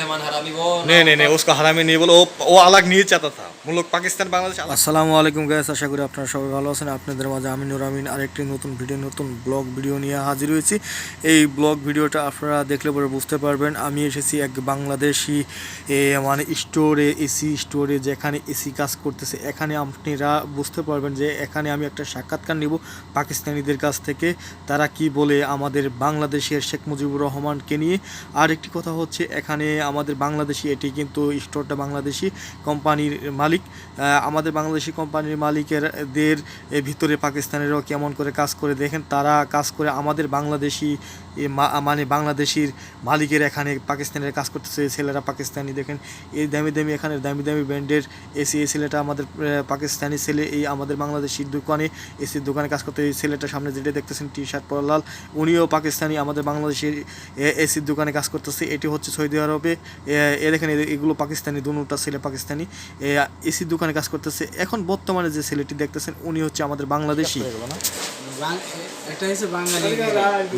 रहमान हरामी वो नहीं उसका हरामी नहीं बोलो, वो अलग नहीं चाहता था। हम लोग पाकिस्तान बांग्लादेश আসসালামু আলাইকুম গাইস, আশা করি আপনারা সবাই ভালো আছেন। আপনাদের মাঝে আমি নূর আমিন আরেকটি নতুন ব্লগ ভিডিও নিয়ে হাজির হয়েছি। এই ব্লগ ভিডিওটা আপনারা দেখলে পরে বুঝতে পারবেন আমি এসেছি এক বাংলাদেশি মানে স্টোরে, এসি স্টোরে, যেখানে এসি কাজ করতেছে। এখানে আপনারা বুঝতে পারবেন যে এখানে আমি একটা সাক্ষাৎকার নিব পাকিস্তানিদের কাছ থেকে, তারা কি বলে আমাদের বাংলাদেশের শেখ মুজিবুর রহমানকে নিয়ে। আর একটি কথা হচ্ছে, এখানে আমাদের বাংলাদেশি, এটি কিন্তু স্টোরটা বাংলাদেশি কোম্পানির মালিক। আমাদের বাংলাদেশি কোম্পানির মালিকেরদের ভিতরে পাকিস্তানেরও কেমন করে কাজ করে দেখেন, তারা কাজ করে আমাদের বাংলাদেশি মানে বাংলাদেশির মালিকের এখানে পাকিস্তানের কাজ করতেছে। ছেলেরা পাকিস্তানি, দেখেন এই দামি এখানে দামি ব্র্যান্ডের এসি। এই ছেলেটা আমাদের পাকিস্তানি ছেলে, এই আমাদের বাংলাদেশির দোকানে, এসির দোকানে কাজ করতে। এই ছেলেটা সামনে যেটা দেখতেছেন টি শার্ট পরা লাল, উনিও পাকিস্তানি, আমাদের বাংলাদেশের এসির দোকানে কাজ করতেছে। এটি হচ্ছে সৌদি আরবে। দেখেন এগুলো পাকিস্তানি, দুটা ছেলে পাকিস্তানি এসির দোকানে কাজ করতেছে। এখন বর্তমানে যে ছেলেটি দেখতেছেন উনি হচ্ছে আমাদের বাংলাদেশি।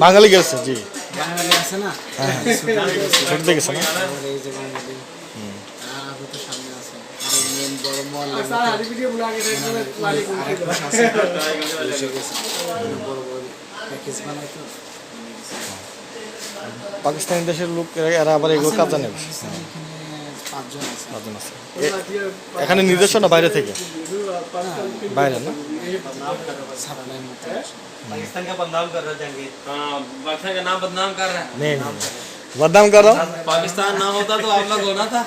বাঙালি গেছে, জি বাঙালি আছে না, ছোট দেখেছে না, পাকিস্তানি দেশের লোক, এরা আবার এগুলো কাজ জানে। এখানে নিজস্ব না বাইরে থেকে? বাইরে না, पाकिस्तान का बदनाम कर रहा है, पाकिस्तान का नाम बदनाम कर रहा है। नहीं बदनाम करो। पाकिस्तान ना होता तो आप लोग होना था।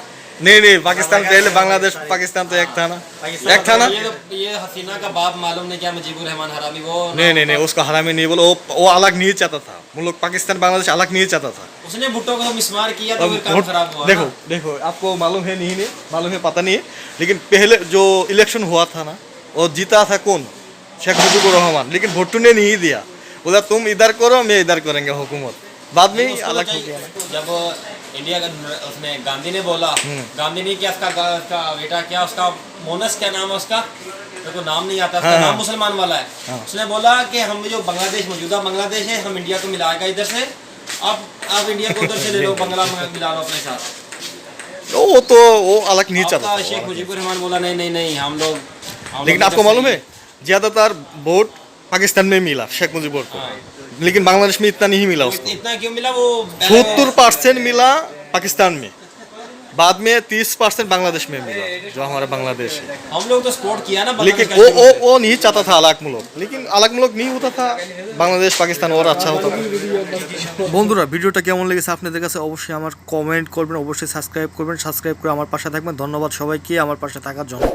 नहीं पाकिस्तान पहले, बांग्लादेश पाकिस्तान तो एक था ना, एक था ना। ये हसीना का बाप मालूम नहीं क्या मुजीबुर रहमान हरामी वो नहीं उसका हरामी नहीं बोलो, वो अलग नहीं चाहता था। हम लोग पाकिस्तान बांग्लादेश अलग नहीं चाहता था। उसने भुट्टो को मिसमार किया तो फिर काम खराब हुआ। देखो आपको मालूम है नहीं मालूम है, पता नहीं है, लेकिन पहले जो इलेक्शन हुआ था ना, वो जीता था कौन? शेख मुजीबुर रहमान। लेकिन भुट्टो ने नहीं दिया, बोला तुम इधर करो, मैं इधर करेंगे हुकूमत। बाद में अलग हो गया। जब इंडिया का उसने गांधी ने बोला, गांधी ने क्या उसका बेटा क्या, उसका मोनस क्या नाम है उसका, मेरे को नाम नहीं आता, उसका नाम मुसलमान वाला है। उसने बोला कि हम जो बांग्लादेश, मौजूदा बांग्लादेश है, हम इंडिया को मिलाएगा इधर से, आप इंडिया को उधर से ले लो, बंगला मिला लो अपने साथ। वो अलग नहीं चाहता। शेख मुजीबुर रहमान बोला नहीं हम लोग। लेकिन आपको मालूम है ज्यादातर वोट पाकिस्तान में मिला शेख मुजीबुर को, लेकिन बांग्लादेश में इतना नहीं मिला उसको। इतना क्यों मिला? वो 70% मिला पाकिस्तान में, बाद में 30% बांग्लादेश में मिला, जो हमारा बांग्लादेश है। हम लोग तो सपोर्ट किया ना, लेकिन वो नहीं चाहता था अलग मुल्क, लेकिन अलग मुल्क नहीं होता था, बांग्लादेश पाकिस्तान और अच्छा होता था। বন্ধুরা, ভিডিওটা কেমন লেগেছে আপনাদের কাছে অবশ্যই আমার কমেন্ট করবেন, অবশ্যই সাবস্ক্রাইব করবেন, সাবস্ক্রাইব করে আমার পাশে থাকবেন। ধন্যবাদ সবাইকে আমার পাশে থাকার জন্য।